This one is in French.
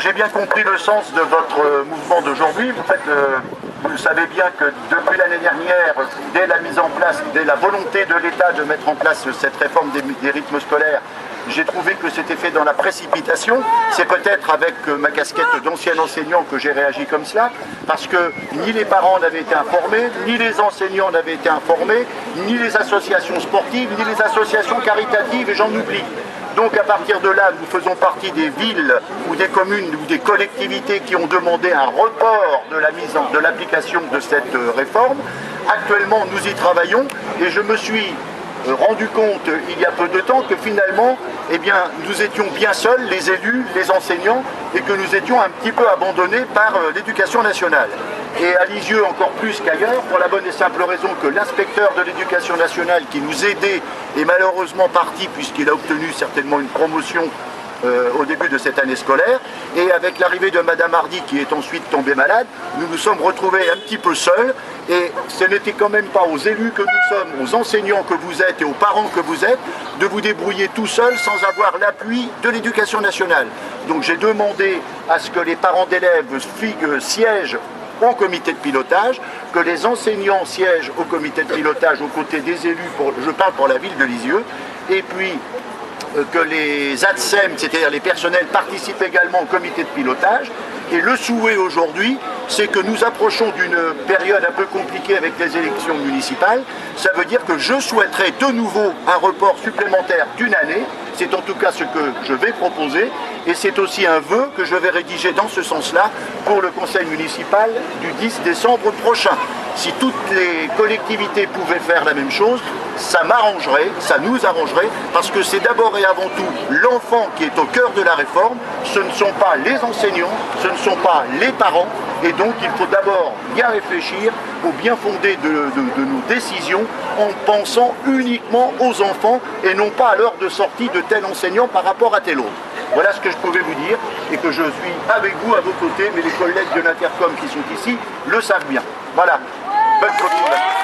j'ai bien compris le sens de votre mouvement d'aujourd'hui. Vous savez bien que depuis l'année dernière, dès la mise en place, dès la volonté de l'État de mettre en place cette réforme des rythmes scolaires, j'ai trouvé que c'était fait dans la précipitation. C'est peut-être avec ma casquette d'ancien enseignant que j'ai réagi comme cela, parce que ni les parents n'avaient été informés, ni les enseignants n'avaient été informés, ni les associations sportives, ni les associations caritatives, et j'en oublie. Donc à partir de là, nous faisons partie des villes ou des communes ou des collectivités qui ont demandé un report de l'application de cette réforme. Actuellement, nous y travaillons et je me suis rendu compte il y a peu de temps que finalement, eh bien, nous étions bien seuls, les élus, les enseignants, et que nous étions un petit peu abandonnés par l'éducation nationale. Et à Lisieux encore plus qu'ailleurs, pour la bonne et simple raison que l'inspecteur de l'éducation nationale qui nous aidait est malheureusement parti puisqu'il a obtenu certainement une promotion au début de cette année scolaire, et avec l'arrivée de Madame Hardy qui est ensuite tombée malade, nous nous sommes retrouvés un petit peu seuls, et ce n'était quand même pas aux élus que nous sommes, aux enseignants que vous êtes et aux parents que vous êtes, de vous débrouiller tout seul sans avoir l'appui de l'éducation nationale. Donc j'ai demandé à ce que les parents d'élèves siègent au comité de pilotage, que les enseignants siègent au comité de pilotage aux côtés des élus, je parle pour la ville de Lisieux, et puis que les ATSEM, c'est-à-dire les personnels, participent également au comité de pilotage. Et le souhait aujourd'hui, c'est que nous approchons d'une période un peu compliquée avec les élections municipales. Ça veut dire que je souhaiterais de nouveau un report supplémentaire d'une année. C'est en tout cas ce que je vais proposer. Et c'est aussi un vœu que je vais rédiger dans ce sens-là pour le conseil municipal du 10 décembre prochain. Si toutes les collectivités pouvaient faire la même chose, ça m'arrangerait, ça nous arrangerait, parce que c'est d'abord et avant tout l'enfant qui est au cœur de la réforme, ce ne sont pas les enseignants, ce ne sont pas les parents, et donc il faut d'abord bien réfléchir au bien fondé de nos décisions en pensant uniquement aux enfants et non pas à l'heure de sortie de tel enseignant par rapport à tel autre. Voilà ce que je pouvais vous dire et que je suis avec vous à vos côtés, mais les collègues de l'Intercom qui sont ici le savent bien. Voilà, bonne continuation.